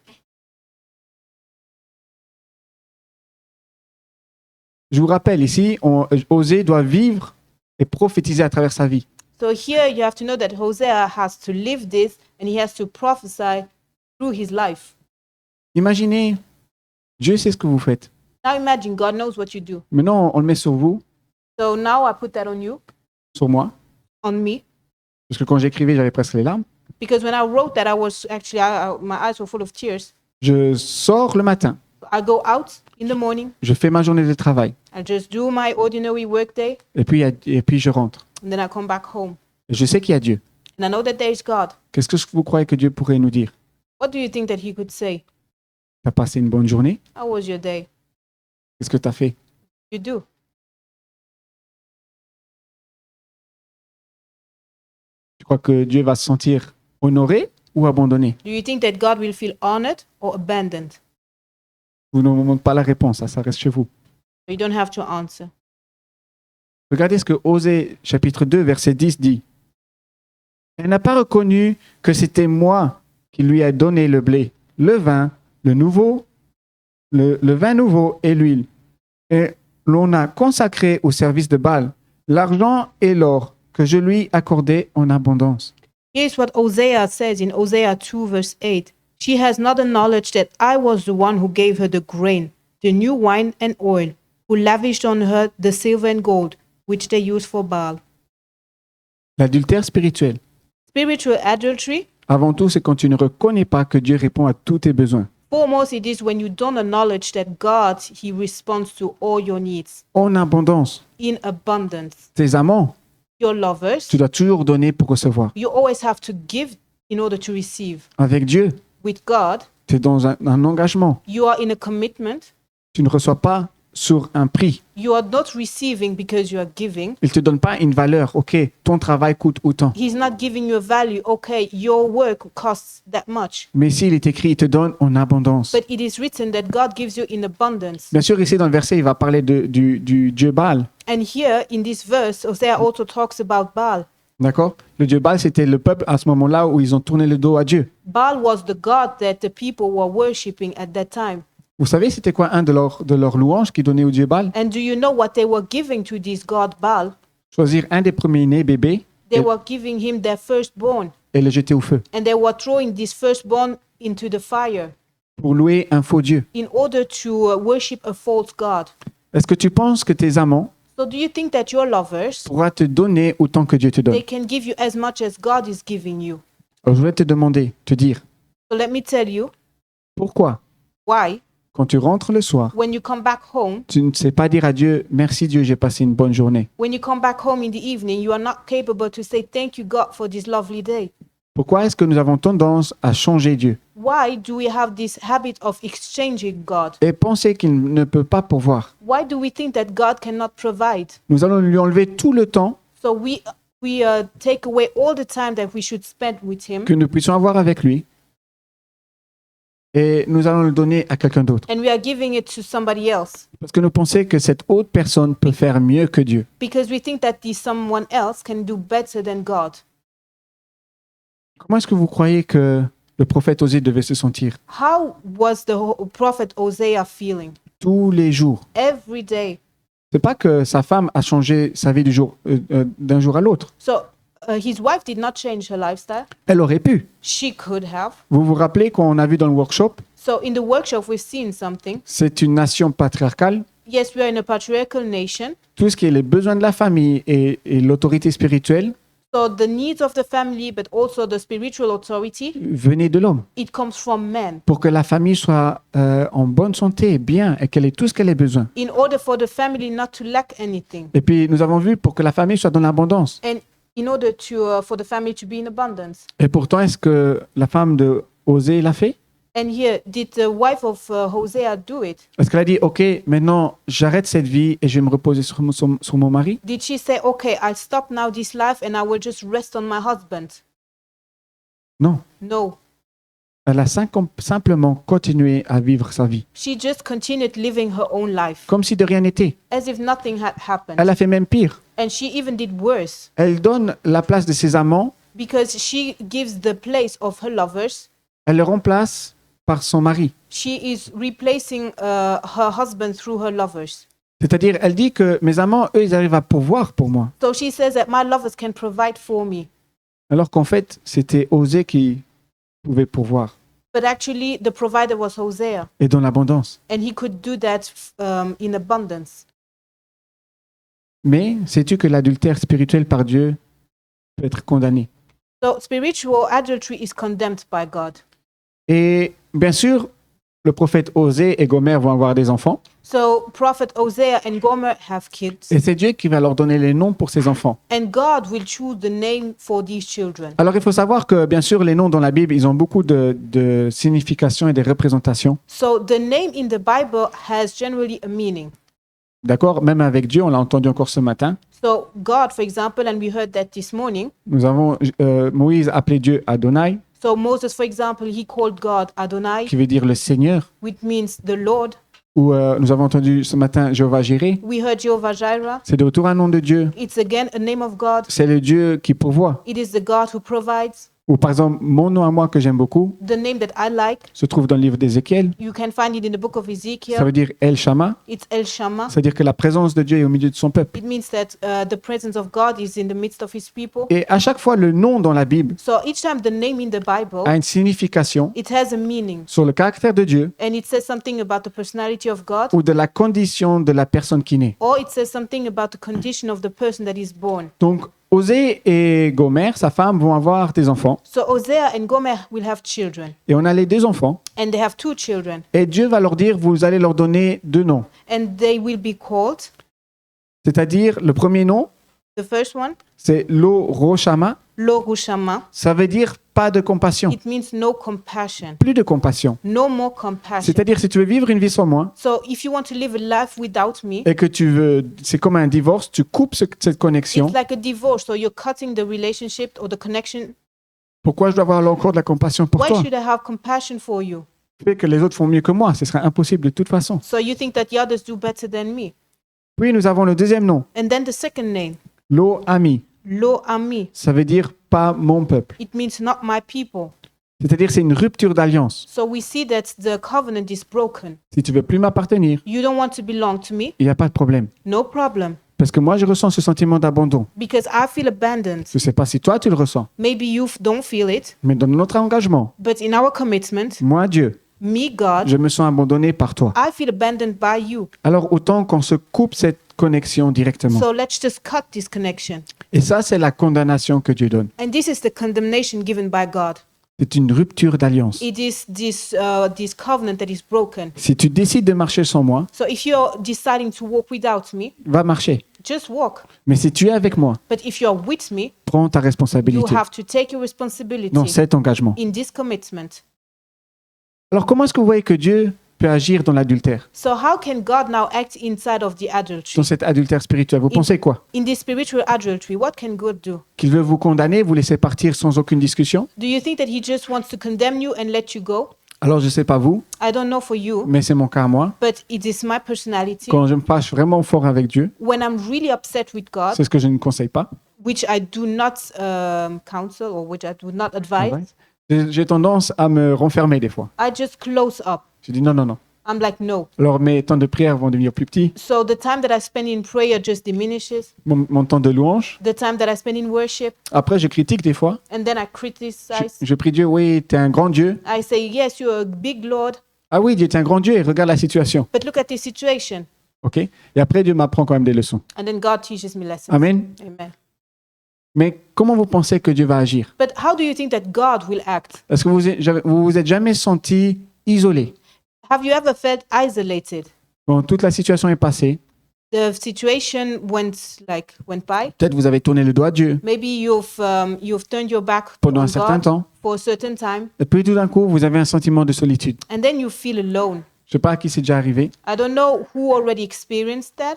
Je vous rappelle ici, Osée doit vivre et prophétiser à travers sa vie. So here you have to know that Hosea has to live this and he has to prophesy through his life. Imaginez, Dieu sait ce que vous faites. Now imagine God knows what you do. Maintenant, on le met sur vous, So now I put that on you, sur moi. on me, Parce que quand j'écrivais, j'avais presque les larmes. because when I wrote that, I was actually, my eyes were full of tears. Je sors le matin. I go out in the morning, Je fais ma journée de travail. I just do my ordinary work day, Et puis je rentre. and then I come back home. Et je sais qu'il y a Dieu. And I know that there is God. Qu'est-ce que vous croyez que Dieu pourrait nous dire? What do you think that he could say? Tu as passé une bonne journée? How was your day? Qu'est-ce que tu as fait? You do. Tu crois que Dieu va se sentir honoré ou abandonné? Do you think that God will feel honored or abandoned? Vous ne me montrez pas la réponse, ça reste chez vous. You don't have to answer. Regardez ce que Osée, chapitre 2, verset 10 dit. Elle n'a pas reconnu que c'était moi qui lui ai donné le blé, le vin, le vin nouveau et l'huile. Et l'on a consacré au service de Baal l'argent et l'or que je lui accordais en abondance. Here's what Hosea says in Hosea 2 verse 8. She has not acknowledged that I was the one who gave her the grain, the new wine and oil, who lavished on her the silver and gold, which they used for Baal. L'adultère spirituel, Spiritual adultery, avant tout, c'est quand tu ne reconnais pas que Dieu répond à tous tes besoins. foremost it is when you don't acknowledge that God, he responds to all your needs En abondance, in abundance. tes amants, Your lovers, tu dois toujours donner pour recevoir. you always have to give in order to receive. Avec Dieu, With God, tu es dans un engagement. you are in a commitment. Tu ne reçois pas sur un prix. You are not receiving because you are giving. Il ne te donne pas une valeur. OK, ton travail coûte autant. He's not giving you a value. Okay, your work costs that much. Mais s'il est écrit, il te donne en abondance. But it is written that God gives you in abundance. Bien sûr, ici dans le verset, il va parler du Dieu Baal. And here in this verse, Hosea also talks about Baal. D'accord? Le Dieu Baal, c'était le peuple à ce moment-là où ils ont tourné le dos à Dieu. Baal was the god that the people were worshipping at that time. Vous savez, c'était quoi un de leurs louanges qu'ils donnaient au Dieu Baal? And do you know what they were giving to this god Baal? Choisir un des premiers-nés bébés They were giving him their firstborn. et le jeter au feu And they were throwing this firstborn into the fire pour louer un faux Dieu. in order to worship a false god. Est-ce que tu penses que tes amants So do you think that your lovers, pourront te donner autant que Dieu te donne? they can give you as much as God is giving you? Alors, je voulais te demander, te dire, So let me tell you pourquoi, why, Quand tu rentres le soir, when you come back home, tu ne sais pas dire à Dieu, merci Dieu, j'ai passé une bonne journée. when you come back home in the evening, you are not capable to say thank you God for this lovely day. Pourquoi est-ce que nous avons tendance à changer Dieu Why do we have this habit of exchanging God? et penser qu'il ne peut pas pourvoir? Why do we think that God cannot provide? Nous allons lui enlever tout le temps So we take away all the time that we should spend with Him, que nous puissions avoir avec lui et nous allons le donner à quelqu'un d'autre. and we are giving it to somebody else Parce que nous pensons que cette autre personne peut faire mieux que Dieu. because we think that this someone else can do better than God. Comment est-ce que vous croyez que le prophète Osée devait se sentir How was the prophet Hosea feeling? tous les jours? Every day. C'est pas que sa femme a changé sa vie d'un jour à l'autre. So his wife did not change her lifestyle. Elle aurait pu. She could have. Vous vous rappelez qu'on a vu dans le workshop, So in the workshop, we've seen something. c'est une nation patriarcale. Yes, we are in a patriarchal nation. Tout ce qui est les besoins de la famille et l'autorité spirituelle So the needs of the family, but also the spiritual authority, venaient de l'homme. it comes from men. Pour que la famille soit en bonne santé et bien et qu'elle ait tout ce qu'elle ait besoin. In order for the family not to lack anything, Et puis nous avons vu pour que la famille soit dans l'abondance. and in order to for the family to be in abundance. Et pourtant, est-ce que la femme de Osée l'a fait? And here, did the wife of Hosea do it? Est-ce qu'elle a dit, OK, maintenant j'arrête cette vie et je vais me reposer sur mon mari? Did she say, "Okay, I'll stop now this life and I will just rest on my husband"? Non. No. Elle a simplement continué à vivre sa vie, She just continued living her own life comme si de rien n'était. as if nothing had happened. Elle a fait même pire. And she even did worse Elle donne la place de ses amants, because she gives the place of her lovers. elle le remplace par son mari. She is replacing her husband through her lovers. C'est-à-dire, elle dit que mes amants, eux, ils arrivent à pourvoir pour moi. So she says that my lovers can provide for me. Alors qu'en fait, c'était Osée qui pouvait pourvoir, But actually, the provider was Hosea, et dans l'abondance. and he could do that in abundance. Mais sais-tu que l'adultère spirituel par Dieu peut être condamné? So spiritual adultery is condemned by God. Et bien sûr, le prophète Osée et Gomère vont avoir des enfants, So prophet Hosea and Gomer have kids, et c'est Dieu qui va leur donner les noms pour ces enfants. and God will choose the name for these children. Alors il faut savoir que bien sûr, les noms dans la Bible, ils ont beaucoup de significations et de représentations. So the name in the Bible has generally a meaning. D'accord? Même avec Dieu, on l'a entendu encore ce matin. So God, for example, and we heard that this morning. Nous avons Moïse appelé Dieu Adonai, So Moses, for example, he called God Adonai, qui veut dire le Seigneur. which means the Lord. Ou nous avons entendu ce matin Jéhovah Jireh. We heard Jehovah Jireh. C'est de retour un nom de Dieu. It's again a name of God. C'est le Dieu qui pourvoit. It is the God who provides. Ou par exemple, mon nom à moi que j'aime beaucoup The name that I like, se trouve dans le livre d'Ézéchiel. you can find it in the book of Ça Ezekiel. veut dire El Shammah. It's El Shammah. C'est-à-dire que la présence de Dieu est au milieu de son peuple. It means that the presence of God is in the midst of his people. Et à chaque fois, le nom dans la Bible So each time the name in the Bible, a une signification it has a meaning. sur le caractère de Dieu And it says something about the personality of God, ou de la condition de la personne qui naît. or it says something about the condition of the person that is born. Donc, Osée et Gomère, sa femme, vont avoir des enfants. So Hosea and Gomer will have children, Et on a les deux enfants. and they have two children, Et Dieu va leur dire, vous allez leur donner deux noms. and they will be called. C'est-à-dire, le premier nom, The first one, c'est Lo Roshama. Lo Hushama. Ça veut dire pas de compassion. It means no compassion, Plus de compassion. no more compassion. C'est-à-dire, si tu veux vivre une vie sans moi, So if you want to live a life without me, et que tu veux, c'est comme un divorce, tu coupes cette connexion. it's like a divorce. So you're cutting the relationship or the connection. Pourquoi je dois avoir encore de la compassion pour Why toi? should I have compassion for you? Tu sais que les autres font mieux que moi, ce serait impossible de toute façon. So you think that the others do better than me? Puis nous avons le deuxième nom, And then the second name, Lo Ami. Lo Ami. Ça veut dire pas mon peuple. It means not my people. C'est-à-dire c'est une rupture d'alliance. So we see that the covenant is broken. Si tu veux plus m'appartenir, You don't want to belong to me? il n'y a pas de problème. No problem. Parce que moi, je ressens ce sentiment d'abandon. Because I feel abandoned. Je ne sais pas si toi, tu le ressens. Maybe you don't feel it, Mais dans notre engagement, but in our commitment, moi, Dieu, me, God, je me sens abandonné par toi. I feel abandoned by you. Alors autant qu'on se coupe cette connexion directement. So let's just cut this connection. Et ça, c'est la condamnation que Dieu donne. And this is the condemnation given by God. C'est une rupture d'alliance. It is this covenant that is broken. Si tu décides de marcher sans moi, So if you're deciding to walk without me, va marcher. just walk. Mais si tu es avec moi, But if you're with me, prends ta you responsabilité have to take your responsibility dans cet engagement. in this commitment. Alors comment est-ce que vous voyez que Dieu peut agir dans l'adultère, So how can God now act inside of the adultery? dans cet adultère spirituel? Vous pensez quoi? In this spiritual adultery, what can God do? Qu'il veut vous condamner, vous laisser partir sans aucune discussion? Do you think that he just wants to condemn you and let you go? Alors je sais pas vous, I don't know for you, mais c'est mon cas à moi. but it is my personality. Quand je me fâche vraiment fort avec Dieu, When I'm really upset with God, c'est ce que je ne conseille pas. which I do not counsel or which I do not advise, J'ai tendance à me renfermer des fois. I just close up. Je dis non, non, non. I'm like, no. Alors mes temps de prière vont devenir plus petits. So the time that I spend in prayer just diminishes. Mon temps de louange. The time that I spend in worship, Après, je critique des fois. and then I criticize. Je prie Dieu, oui, tu es un grand Dieu. I say, yes, you're a big Lord, Ah oui, Dieu, tu es un grand Dieu et regarde la situation. but look at the situation. OK? Et après, Dieu m'apprend quand même des leçons. And then God teaches me lessons. Amen. Amen. Mais comment vous pensez que Dieu va agir? But how do you think that God will act? Est-ce que vous vous êtes jamais senti isolé? Have you ever felt isolated? Quand toute la situation est passée, The situation went by. peut-être vous avez tourné le dos à Dieu Maybe you've turned your back pendant on un certain God temps. for a certain time, Et puis tout d'un coup, vous avez un sentiment de solitude. and then you feel alone. Je sais pas à qui c'est déjà arrivé, I don't know who already experienced that,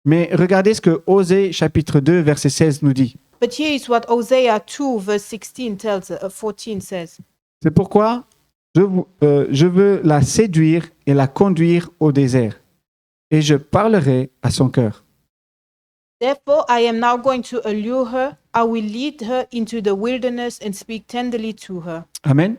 mais regardez ce que Osée chapitre 2 verset 16 nous dit. but here is what Hosea 2 verse 14 says. C'est pourquoi je veux la séduire et la conduire au désert, et je parlerai à son cœur. Therefore, I am now going to allure her. I will lead her into the wilderness and speak tenderly to her. Amen.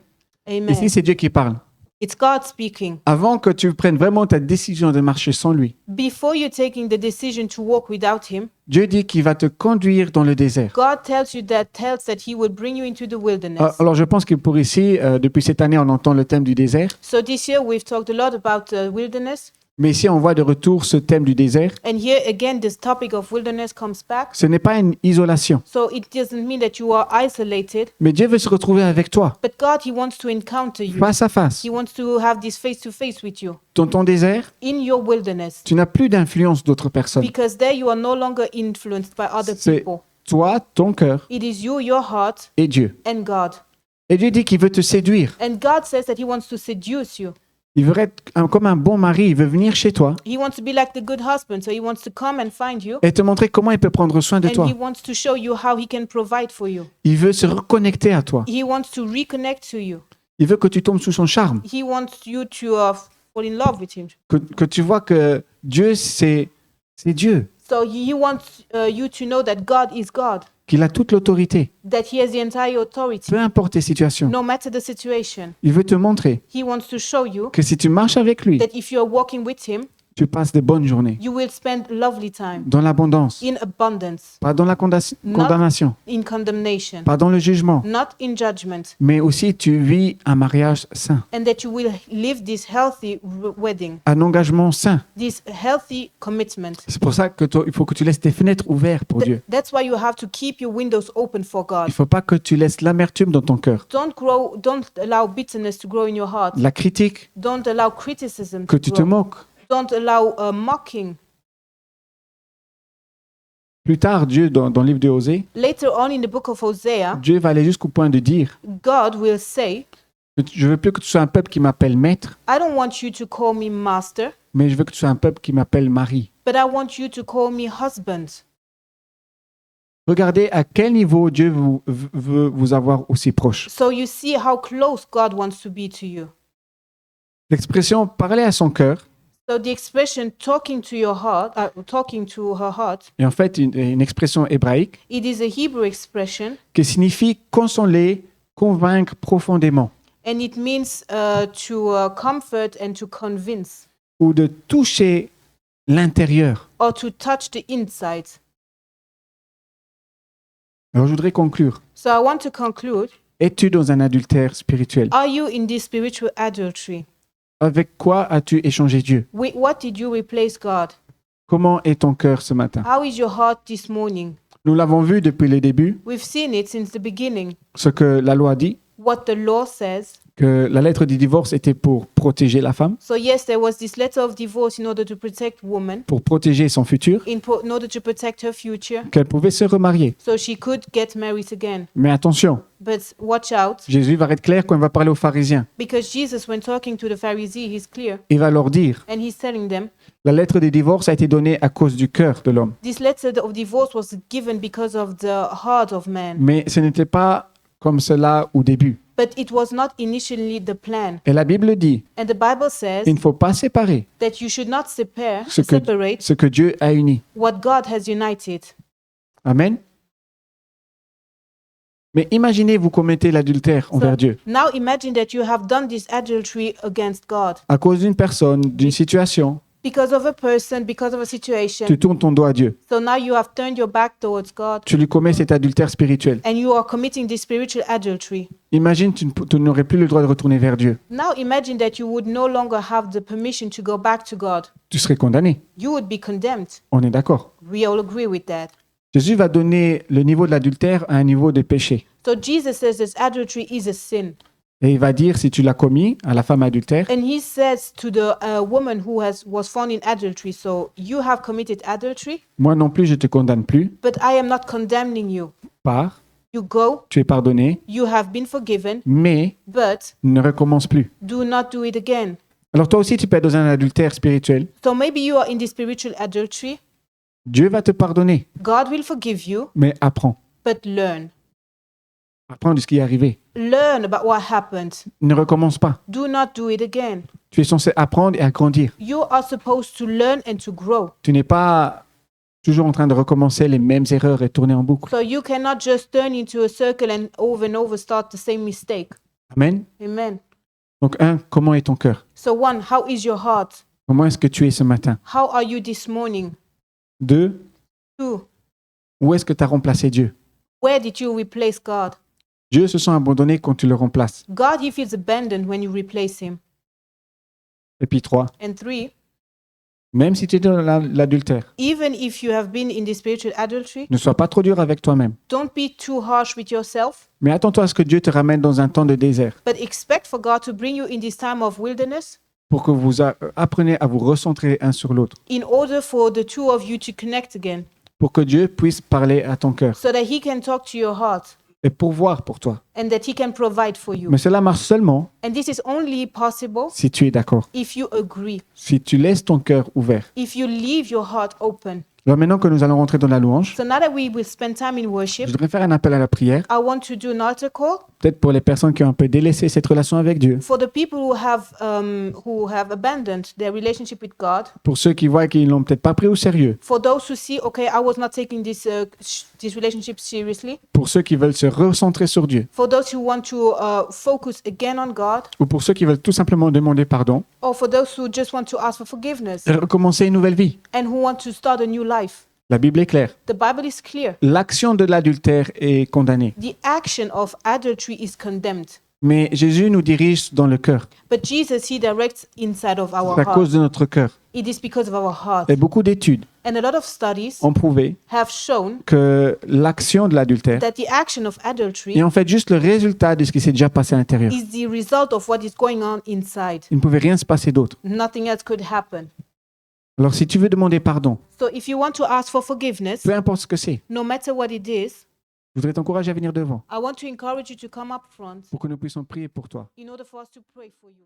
Amen. Ici, c'est Dieu qui parle. It's God speaking. Avant que tu prennes vraiment ta décision de marcher sans lui, Before you're taking the decision to walk without him, Dieu dit qu'il va te conduire dans le désert. God tells that he will bring you into the wilderness. Alors, je pense que pour ici, depuis cette année, on entend le thème du désert. So this year we've talked a lot about wilderness, Mais ici, on voit de retour ce thème du désert. and here again this topic of wilderness comes back. Ce n'est pas une isolation, So it doesn't mean that you are isolated, mais Dieu veut se retrouver avec toi, but God, he wants to encounter you. face à face. He wants to have this face to face with you Dans ton désert, in your wilderness, tu n'as plus d'influence d'autres personnes. because there you are no longer influenced by other C'est people. toi, ton cœur It is you, your heart, et Dieu. and God. Et Dieu dit qu'il veut te séduire. And God says that he wants to seduce you. Il veut être comme un bon mari. Il veut venir chez toi He wants to be like the good husband, so he wants to come and find you, et te montrer comment il peut prendre soin de and toi. he wants to show you how he can provide for you. Il veut se reconnecter à toi. He wants to reconnect to you. Il veut que tu tombes sous son charme. He wants you to fall in love with him. Que tu vois que Dieu, c'est Dieu. So he wants you to know that God is God, Qu'il a toute l'autorité. that he has the entire authority, Peu importe tes situations. no matter the situation. Il veut te montrer He wants to show you que si tu marches avec lui, that if you're walking with him, tu passes de bonnes journées. you will spend lovely time Dans l'abondance. in abundance, Pas dans la condamnation. in condemnation, Pas dans le jugement. not in judgment, Mais aussi, tu vis un mariage sain. and that you will live this healthy wedding, Un engagement sain. this healthy commitment. C'est pour ça que il faut que tu laisses tes fenêtres ouvertes pour Dieu. That's why you have to keep your windows open for God. Il ne faut pas que tu laisses l'amertume dans ton cœur. Don't allow bitterness to grow in your heart. La critique, Don't allow criticism que to tu te grow. moques. Don't allow mocking. Plus tard, Dieu, dans le livre de Osée, Later on in the book of Hosea, Dieu va aller jusqu'au point de dire God will say, je veux plus que tu sois un peuple qui m'appelle maître, I don't want you to call me master, mais je veux que tu sois un peuple qui m'appelle mari. but I want you to call me husband. Regardez à quel niveau Dieu veut vous avoir aussi proche. So you see how close God wants to be to you. L'expression parler à son cœur So the expression talking to your heart, talking to her heart, est en fait une expression hébraïque it is a Hebrew expression, qui signifie consoler, convaincre profondément and it means to comfort and to convince, ou de toucher l'intérieur. or to touch the inside. Alors je voudrais conclure. So I want to conclude. Es-tu dans un adultère spirituel? Are you in this spiritual adultery? Avec quoi as-tu échangé Dieu? With what did you replace God? Comment est ton cœur ce matin? How is your heart this morning? Nous l'avons vu depuis le début, We've seen it since the beginning. ce que la loi dit, what the law says. que la lettre du divorce était pour protéger la femme, So yes, there was this letter of divorce in order to protect woman, pour protéger son futur, in order to protect her future, qu'elle pouvait se remarier. so she could get married again. Mais attention, But watch out, Jésus va être clair quand il va parler aux pharisiens. because Jesus, when talking to the Pharisee, he's clear, Il va leur dire, and he's telling them, la lettre du divorce a été donnée à cause du cœur de l'homme. this letter of divorce was given because of the heart of man. Mais ce n'était pas comme cela au début. But it was not initially the plan. Et la Bible dit, And the Bible says il ne faut pas séparer that you should not separate ce que Dieu a uni. what God has united. Amen. Mais imaginez, vous commettez l'adultère envers Dieu Now imagine that you have done this adultery against God. à cause d'une personne, d'une situation. Because of a person, because of a situation. Tu tournes ton dos à Dieu. So now you have turned your back towards God Tu lui commets cet adultère spirituel. and you are committing this spiritual adultery. Imagine, tu n'aurais plus le droit de retourner vers Dieu. Now imagine that you would no longer have the permission to go back to God. Tu serais condamné. You would be condemned. On est d'accord. We all agree with that. Jésus va donner le niveau de l'adultère à un niveau de péché. So Jesus says this adultery is a sin. Et il va dire, si tu l'as commis à la femme adultère, And he says to the woman who was found in adultery, so you have committed adultery, moi non plus, je te condamne plus. but I am not condemning you. Pars, You go, tu es pardonné, you have been forgiven, mais but ne recommence plus. do not do it again. Alors toi aussi, tu peux être dans un adultère spirituel. So maybe you are in this spiritual adultery. Dieu va te pardonner, God will forgive you, mais apprends. but learn. Apprends de ce qui est arrivé. Learn about what happened. Ne recommence pas. Do not do it again. Tu es censé apprendre et agrandir. You are supposed to learn and to grow. Tu n'es pas toujours en train de recommencer les mêmes erreurs et tourner en boucle. So you cannot just turn into a circle and over start the same mistake. Amen. Amen. Donc, comment est ton cœur? So one, how is your heart? Comment est-ce que tu es ce matin? How are you this morning? 2, Two, où est-ce que tu as remplacé Dieu? where did you replace God? Dieu se sent abandonné quand tu le remplaces. God, he feels abandoned when you replace him. Et puis 3, And three, même si tu es dans l'adultère, even if you have been in the spiritual adultery, ne sois pas trop dur avec toi-même. don't be too harsh with yourself, Mais attends-toi à ce que Dieu te ramène dans un temps de désert but expect for God to bring you in this time of wilderness pour que vous appreniez à vous recentrer un sur l'autre, in order for the two of you to connect again, pour que Dieu puisse parler à ton cœur so that he can talk to your heart et pourvoir pour toi. and that he can provide for you. Mais cela marche seulement And this is only possible si tu es d'accord, if you agree, si tu laisses ton cœur ouvert. if you leave your heart open. Alors maintenant que nous allons rentrer dans la louange, So now that we will spend time in je worship, voudrais faire un appel à la prière, I want to do an altar call peut-être pour les personnes qui ont un peu délaissé cette relation avec Dieu, for the people who have abandoned their relationship with God, pour ceux qui voient qu'ils l'ont peut-être pas pris au sérieux, for those who see, okay, I was not taking this relationship seriously, pour ceux qui veulent se recentrer sur Dieu, for those who want to focus again on God, ou pour ceux qui veulent tout simplement demander pardon or for those who just want to ask for forgiveness et recommencer une nouvelle vie. and who want to start a new life. La Bible est claire. The Bible is clear. L'action de l'adultère est condamnée. The action of adultery is condemned. Mais Jésus nous dirige dans le cœur. But Jesus, he directs inside of our C'est à cause heart. de notre cœur. It is because of our heart. Et beaucoup d'études And a lot of studies ont prouvé have shown que l'action de l'adultère that the action of adultery est en fait juste le résultat de ce qui s'est déjà passé à l'intérieur. is the result of what is going on inside. Il ne pouvait rien se passer d'autre. Nothing else could happen. Alors si tu veux demander pardon, So if you want to ask for forgiveness, peu importe ce que c'est, no matter what it is, je voudrais t'encourager à venir devant I want to encourage you to come up front pour que nous puissions prier pour toi. in order for us to pray for you.